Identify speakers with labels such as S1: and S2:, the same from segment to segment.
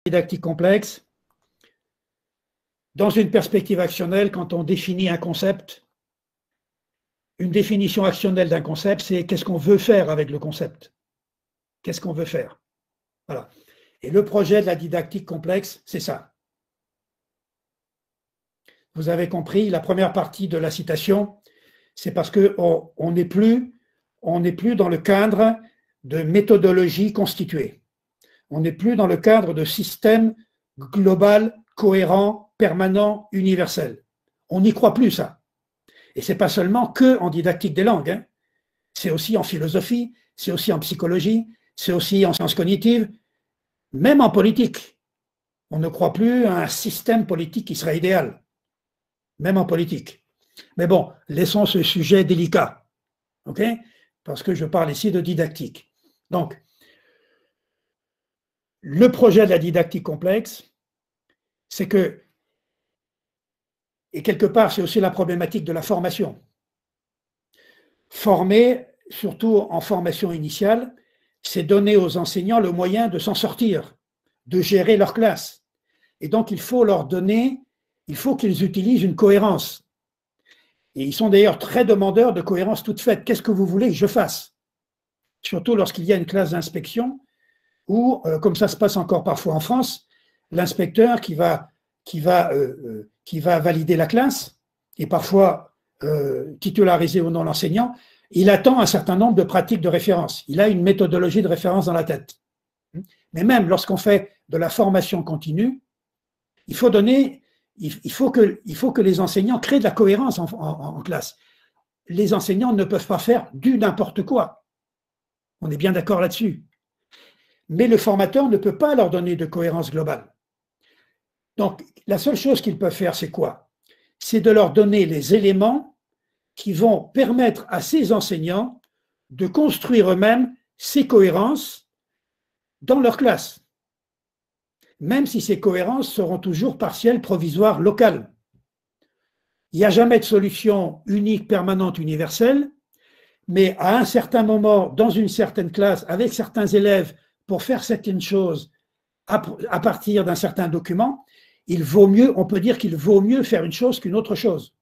S1: didactique complexe, dans une perspective actionnelle, quand on définit un concept, une définition actionnelle d'un concept, c'est qu'est-ce qu'on veut faire avec le concept. Qu'est-ce qu'on veut faire? Voilà. Et le projet de la didactique complexe, c'est ça. Vous avez compris, la première partie de la citation, c'est parce qu'on n'est plus dans le cadre de méthodologie constituée. On n'est plus dans le cadre de système global, cohérent, permanent, universel. On n'y croit plus, ça. Et ce n'est pas seulement que en didactique des langues, hein. C'est aussi en philosophie, c'est aussi en psychologie, c'est aussi en sciences cognitives, même en politique. On ne croit plus à un système politique qui serait idéal, même en politique. Mais bon, laissons ce sujet délicat, ok? Parce que je parle ici de didactique. Donc, le projet de la didactique complexe, c'est que, et quelque part, c'est aussi la problématique de la formation. Former, surtout en formation initiale, c'est donner aux enseignants le moyen de s'en sortir, de gérer leur classe. Et donc, il faut leur donner, il faut qu'ils utilisent une cohérence. Et ils sont d'ailleurs très demandeurs de cohérence toute faite. Qu'est-ce que vous voulez que je fasse? Surtout lorsqu'il y a une classe d'inspection où, comme ça se passe encore parfois en France, l'inspecteur qui va valider la classe et parfois titulariser ou non l'enseignant, il attend un certain nombre de pratiques de référence. Il a une méthodologie de référence dans la tête. Mais même lorsqu'on fait de la formation continue, il faut que les enseignants créent de la cohérence en classe. Les enseignants ne peuvent pas faire du n'importe quoi. On est bien d'accord là-dessus. Mais le formateur ne peut pas leur donner de cohérence globale. Donc, la seule chose qu'ils peuvent faire, c'est quoi? C'est de leur donner les éléments qui vont permettre à ces enseignants de construire eux-mêmes ces cohérences dans leur classe, même si ces cohérences seront toujours partielles, provisoires, locales. Il n'y a jamais de solution unique, permanente, universelle, mais à un certain moment, dans une certaine classe, avec certains élèves, pour faire certaines choses à partir d'un certain document, on peut dire qu'il vaut mieux faire une chose qu'une autre chose.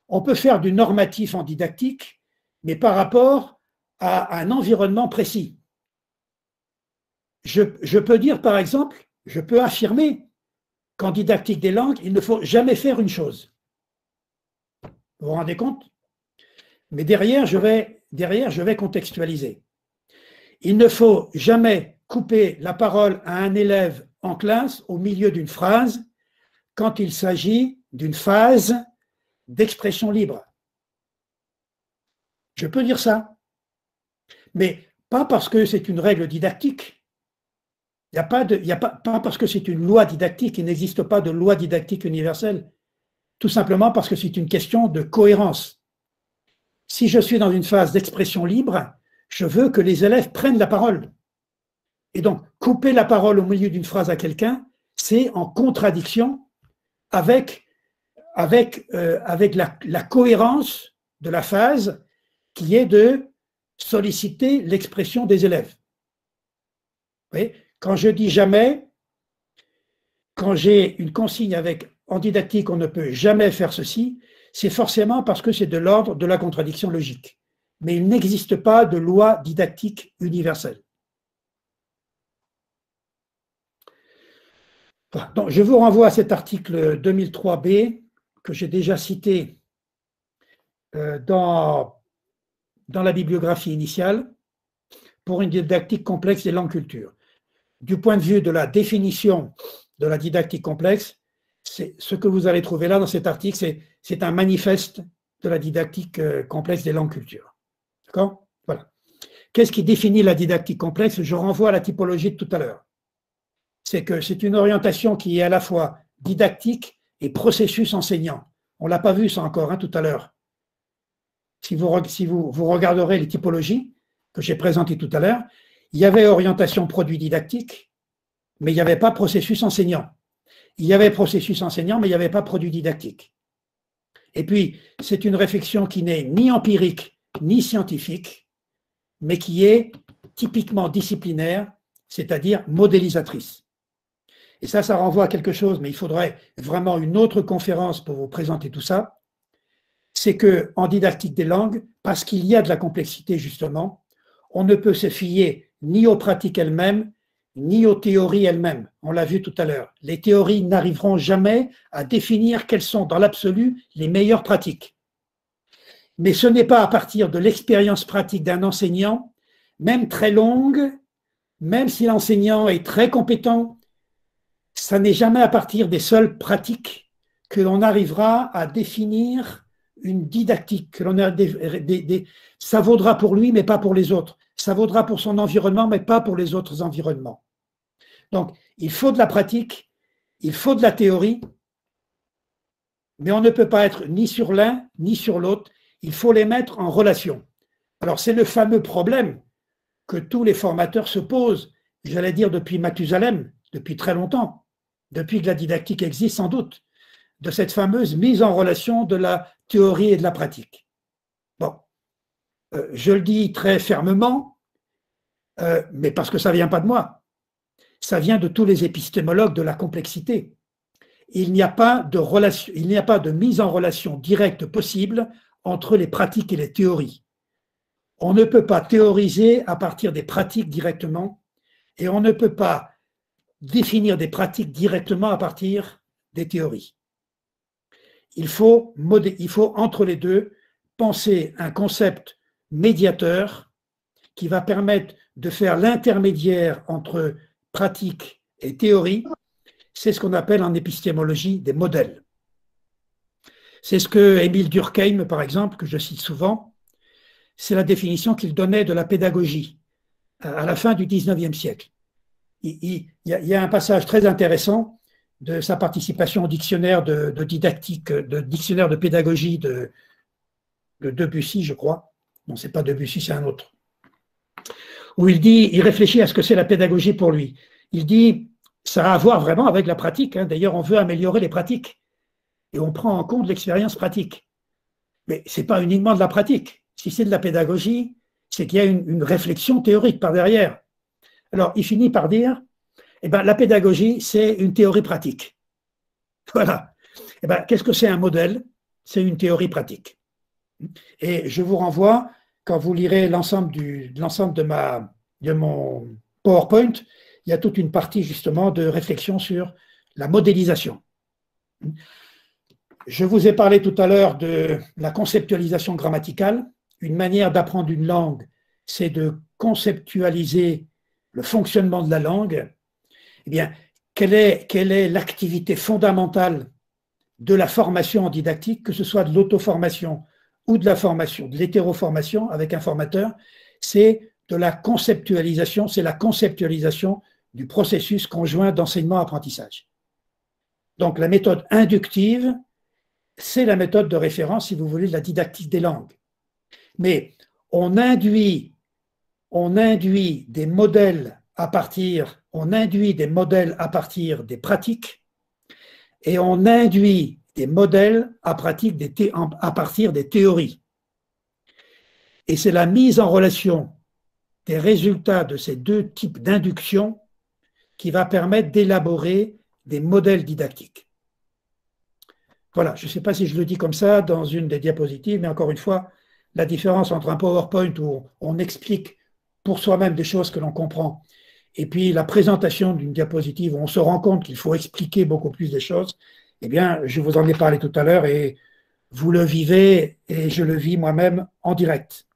S1: On peut faire du normatif en didactique, mais par rapport à un environnement précis. Je peux dire, par exemple, je peux affirmer qu'en didactique des langues, il ne faut jamais faire une chose. Vous vous rendez compte? Mais derrière, je vais contextualiser. Il ne faut jamais couper la parole à un élève en classe au milieu d'une phrase quand il s'agit d'une phase d'expression libre. Je peux dire ça, mais pas parce que c'est une règle didactique. Pas parce que c'est une loi didactique, il n'existe pas de loi didactique universelle. Tout simplement parce que c'est une question de cohérence. Si je suis dans une phase d'expression libre, je veux que les élèves prennent la parole. Et donc, couper la parole au milieu d'une phrase à quelqu'un, c'est en contradiction avec la cohérence de la phase qui est de solliciter l'expression des élèves. Vous voyez, quand je dis jamais, quand j'ai une consigne en didactique, on ne peut jamais faire ceci, c'est forcément parce que c'est de l'ordre de la contradiction logique. Mais il n'existe pas de loi didactique universelle. Donc, je vous renvoie à cet article 2003b que j'ai déjà cité dans la bibliographie initiale pour une didactique complexe des langues cultures. Du point de vue de la définition de la didactique complexe, ce que vous allez trouver là dans cet article, c'est un manifeste de la didactique complexe des langues cultures. D'accord? Voilà. Qu'est-ce qui définit la didactique complexe? Je renvoie à la typologie de tout à l'heure. C'est que c'est une orientation qui est à la fois didactique et processus enseignant. On ne l'a pas vu ça encore tout à l'heure. Si vous regarderez les typologies que j'ai présentées tout à l'heure, il y avait orientation produit didactique, mais il n'y avait pas processus enseignant. Il y avait processus enseignant, mais il n'y avait pas produit didactique. Et puis, c'est une réflexion qui n'est ni empirique, ni scientifique, mais qui est typiquement disciplinaire, c'est-à-dire modélisatrice. Et ça renvoie à quelque chose, mais il faudrait vraiment une autre conférence pour vous présenter tout ça. C'est qu'en didactique des langues, parce qu'il y a de la complexité justement, on ne peut se fier ni aux pratiques elles-mêmes, ni aux théories elles-mêmes. On l'a vu tout à l'heure. Les théories n'arriveront jamais à définir quelles sont dans l'absolu les meilleures pratiques. Mais ce n'est pas à partir de l'expérience pratique d'un enseignant, même très longue, même si l'enseignant est très compétent, ça n'est jamais à partir des seules pratiques que l'on arrivera à définir une didactique. Que l'on a ça vaudra pour lui, mais pas pour les autres. Ça vaudra pour son environnement, mais pas pour les autres environnements. Donc, il faut de la pratique, il faut de la théorie, mais on ne peut pas être ni sur l'un, ni sur l'autre. Il faut les mettre en relation. Alors, c'est le fameux problème que tous les formateurs se posent, j'allais dire depuis Mathusalem, depuis très longtemps, depuis que la didactique existe sans doute, de cette fameuse mise en relation de la théorie et de la pratique. Bon, je le dis très fermement, mais parce que ça ne vient pas de moi, ça vient de tous les épistémologues de la complexité. Il n'y a pas de relation, il n'y a pas de mise en relation directe possible entre les pratiques et les théories. On ne peut pas théoriser à partir des pratiques directement et on ne peut pas définir des pratiques directement à partir des théories. Il faut entre les deux penser un concept médiateur qui va permettre de faire l'intermédiaire entre pratique et théorie. C'est ce qu'on appelle en épistémologie des modèles. C'est ce que Émile Durkheim, par exemple, que je cite souvent, c'est la définition qu'il donnait de la pédagogie à la fin du XIXe siècle. Il y a un passage très intéressant de sa participation au dictionnaire de didactique, de dictionnaire de pédagogie de Debussy, je crois. Non, c'est pas Debussy, c'est un autre. Où il réfléchit à ce que c'est la pédagogie pour lui. Il dit, ça a à voir vraiment avec la pratique. Hein. D'ailleurs, on veut améliorer les pratiques. Et on prend en compte l'expérience pratique. Mais ce n'est pas uniquement de la pratique. Si c'est de la pédagogie, c'est qu'il y a une réflexion théorique par derrière. Alors, il finit par dire, eh ben, la pédagogie, c'est une théorie pratique. Voilà. Eh ben, qu'est-ce que c'est un modèle? C'est une théorie pratique. Et je vous renvoie, quand vous lirez l'ensemble de mon PowerPoint, il y a toute une partie justement de réflexion sur la modélisation. Je vous ai parlé tout à l'heure de la conceptualisation grammaticale. Une manière d'apprendre une langue, c'est de conceptualiser le fonctionnement de la langue. Eh bien, quelle est l'activité fondamentale de la formation en didactique, que ce soit de l'auto-formation ou de la formation, de l'hétéroformation avec un formateur? C'est de la conceptualisation, c'est la conceptualisation du processus conjoint d'enseignement-apprentissage. Donc, la méthode inductive, c'est la méthode de référence, si vous voulez, de la didactique des langues. Mais on induit des modèles à partir des pratiques et on induit des modèles à partir des théories. Et c'est la mise en relation des résultats de ces deux types d'induction qui va permettre d'élaborer des modèles didactiques. Voilà, je ne sais pas si je le dis comme ça dans une des diapositives, mais encore une fois, la différence entre un PowerPoint où on explique pour soi-même des choses que l'on comprend, et puis la présentation d'une diapositive où on se rend compte qu'il faut expliquer beaucoup plus des choses, eh bien, je vous en ai parlé tout à l'heure et vous le vivez et je le vis moi-même en direct.